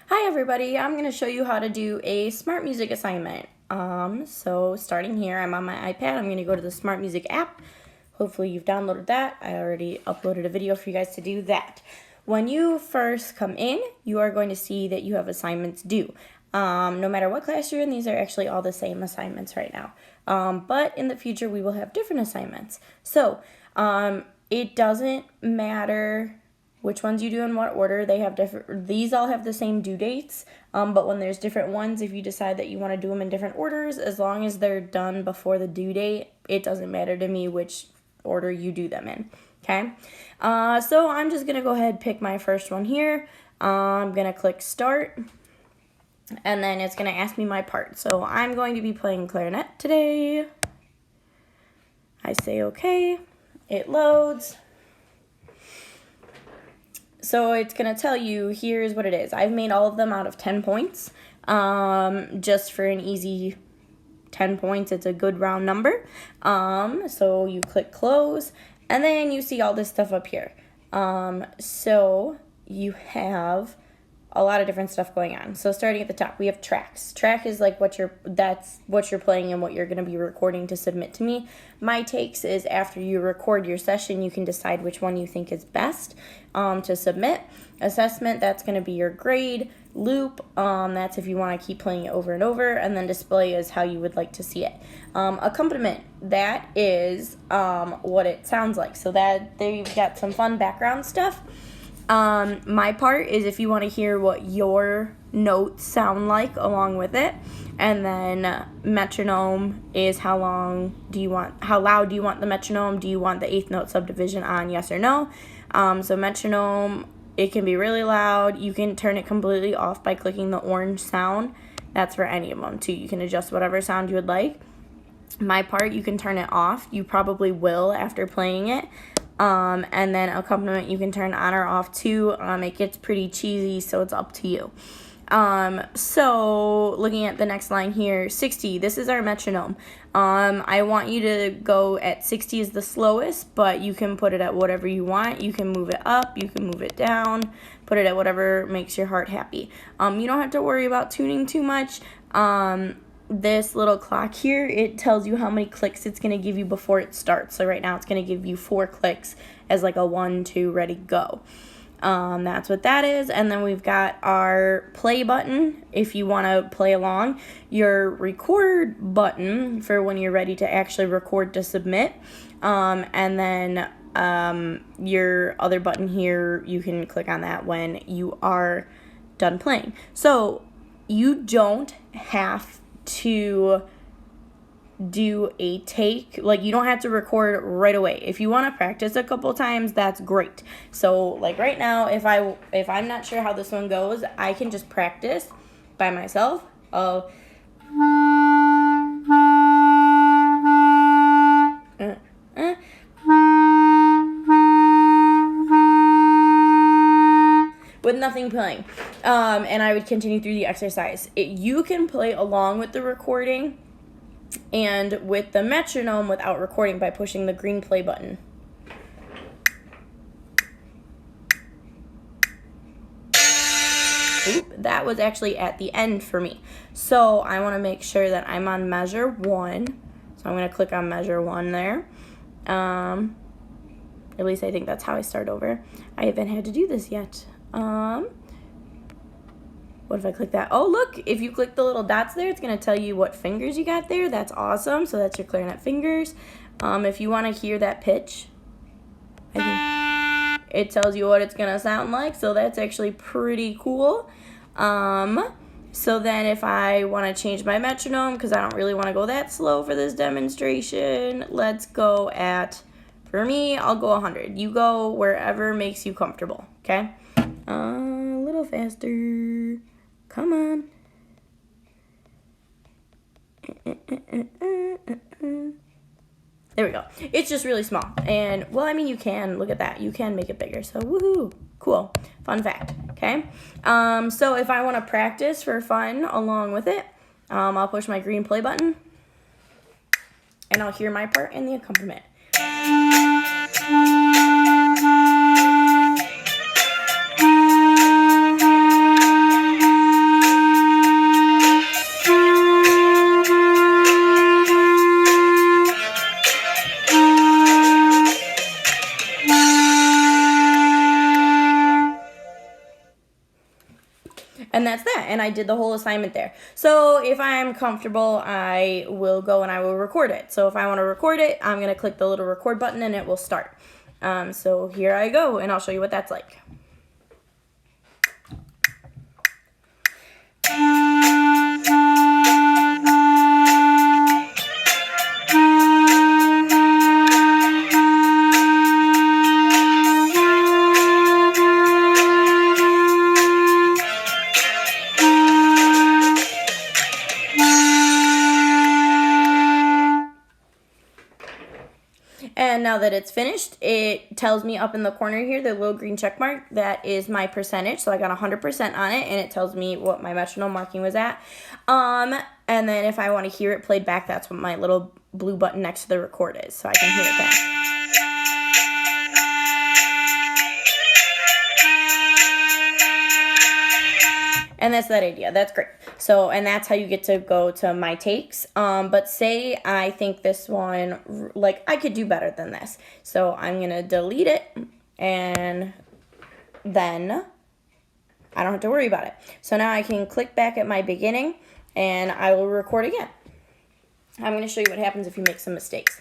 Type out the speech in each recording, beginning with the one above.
Hi everybody, I'm going to show you how to do a SmartMusic assignment. So starting here, I'm on my iPad. I'm going to go to the SmartMusic app. Hopefully you've downloaded that. I already uploaded a video for you guys to do that. When you first come in, you are going to see that you have assignments due. No matter what class you're in, these are actually all the same assignments right now. But in the future, we will have different assignments. So it doesn't matter which ones you do in what order. They have different, these all have the same due dates, but when there's different ones, if you decide that you want to do them in different orders, as long as they're done before the due date, it doesn't matter to me which order you do them in, okay? So I'm just going to go ahead and pick my first one here. I'm going to click start, and then it's going to ask me my part. So I'm going to be playing clarinet today. I say okay, it loads. So it's going to tell you, here's what it is. I've made all of them out of 10 points, just for an easy 10 points. It's a good round number. So you click close, and then you see all this stuff up here. So you have a lot of different stuff going on. So starting at the top, we have tracks. Track is like that's what you're playing and what you're going to be recording to submit to me. My takes is after you record your session, you can decide which one you think is best to submit. Assessment, that's going to be your grade. Loop, that's if you want to keep playing it over and over. And then display is how you would like to see it. Accompaniment, that is what it sounds like. So that they've got some fun background stuff. My part is if you want to hear what your notes sound like along with it. And then metronome is how loud do you want the metronome? Do you want the eighth note subdivision on, yes or no? So metronome, it can be really loud. You can turn it completely off by clicking the orange sound. That's for any of them too. You can adjust whatever sound you would like. My part, you can turn it off. You probably will after playing it. And then accompaniment you can turn on or off too. It gets pretty cheesy, so it's up to you. So looking at the next line here, 60, this is our metronome. I want you to go at 60 is the slowest, but you can put it at whatever you want. You can move it up, you can move it down, put it at whatever makes your heart happy. You don't have to worry about tuning too much. This little clock here, it tells you how many clicks it's going to give you before it starts. So right now it's going to give you 4 clicks as like a 1, 2, ready, go. That's what that is. And then we've got our play button if you want to play along, your record button for when you're ready to actually record to submit, and then your other button here, you can click on that when you are done playing. So you don't have to do a take, like you don't have to record right away. If you want to practice a couple times, that's great. So like right now, if I'm not sure how this one goes, I can just practice by myself. With nothing playing, and I would continue through the exercise. You can play along with the recording and with the metronome without recording by pushing the green play button. Oop, that was actually at the end for me. So I want to make sure that I'm on measure 1. So I'm going to click on measure 1 there. At least I think that's how I start over. I haven't had to do this yet. What if I click that? Oh, look, if you click the little dots there, it's going to tell you what fingers you got there. That's awesome. So that's your clarinet fingers. If you want to hear that pitch, I think it tells you what it's going to sound like. So that's actually pretty cool. So then if I want to change my metronome, because I don't really want to go that slow for this demonstration, let's go at, for me, I'll go 100. You go wherever makes you comfortable, okay? A little faster. Come on. There we go. It's just really small. And, well, I mean, you can, look at that. You can make it bigger. So, woohoo. Cool. Fun fact. Okay? So, if I want to practice for fun along with it, I'll push my green play button. And I'll hear my part in the accompaniment. And that's that. And I did the whole assignment there. So if I'm comfortable, I will go and I will record it. So if I want to record it, I'm going to click the little record button and it will start. So here I go, and I'll show you what that's like. And now that it's finished, it tells me up in the corner here, the little green check mark, that is my percentage. So I got 100% on it, and it tells me what my metronome marking was at. And then if I want to hear it played back, that's what my little blue button next to the record is, so I can hear it back. And that's that idea. That's great. So, and that's how you get to go to my takes. But say I think this one, like, I could do better than this. So I'm going to delete it, and then I don't have to worry about it. So now I can click back at my beginning, and I will record again. I'm going to show you what happens if you make some mistakes.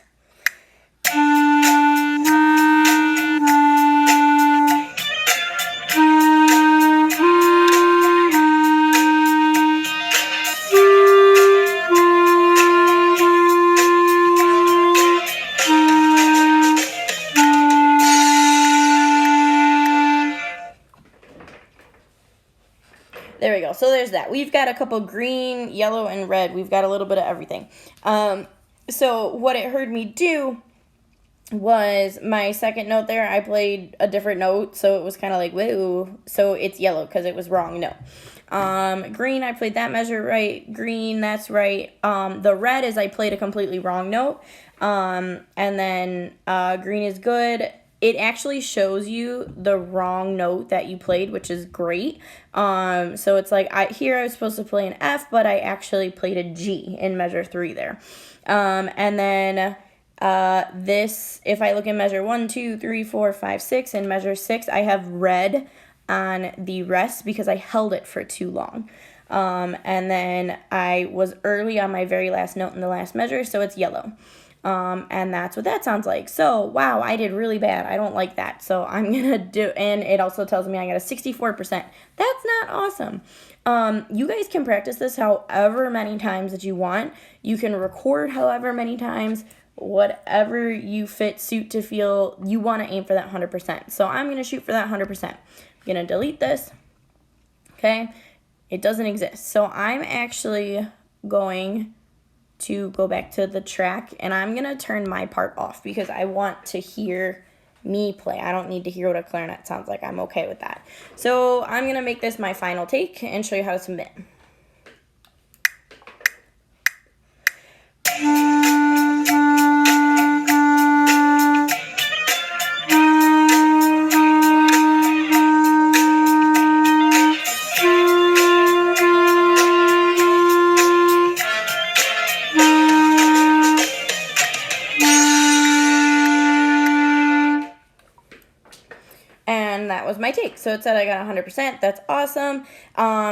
There we go. So there's that. We've got a couple green, yellow, and red. We've got a little bit of everything. So what it heard me do was my second note there, I played a different note, so it was kind of like, whoa. So it's yellow because it was wrong note. Green, I played that measure right. Green, that's right. The red is I played a completely wrong note. And then green is good. It actually shows you the wrong note that you played, which is great. So it's like, here I was supposed to play an F, but I actually played a G in measure 3 there. And then this, if I look in measure 1, 2, 3, 4, 5, 6, in measure 6, I have red on the rest because I held it for too long. And then I was early on my very last note in the last measure, so it's yellow. And that's what that sounds like. So, wow, I did really bad. I don't like that. So I'm going to do, and it also tells me I got a 64%. That's not awesome. You guys can practice this however many times that you want. You can record however many times, whatever you suit to feel. You want to aim for that 100%. So I'm going to shoot for that 100%. I'm going to delete this. Okay. It doesn't exist. So I'm actually going to go back to the track, and I'm going to turn my part off because I want to hear me play. I don't need to hear what a clarinet sounds like. I'm okay with that. So I'm going to make this my final take and show you how to submit. And that was my take. So it said I got 100%. That's awesome.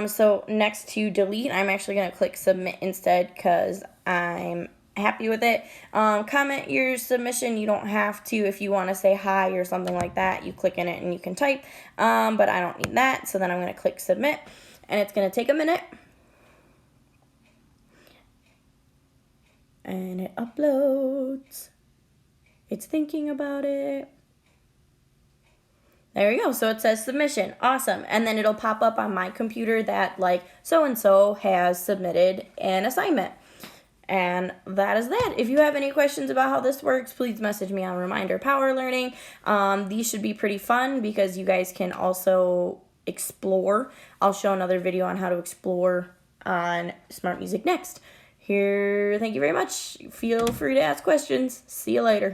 So next to delete, I'm actually going to click submit instead because I'm happy with it. Comment your submission. You don't have to. If you want to say hi or something like that, you click in it and you can type. But I don't need that. So then I'm going to click submit, and it's going to take a minute. And it uploads. It's thinking about it. There we go. So it says submission. Awesome. And then it'll pop up on my computer that like so-and-so has submitted an assignment. And that is that. If you have any questions about how this works, please message me on Reminder Power Learning. These should be pretty fun because you guys can also explore. I'll show another video on how to explore on Smart Music next. Thank you very much. Feel free to ask questions. See you later.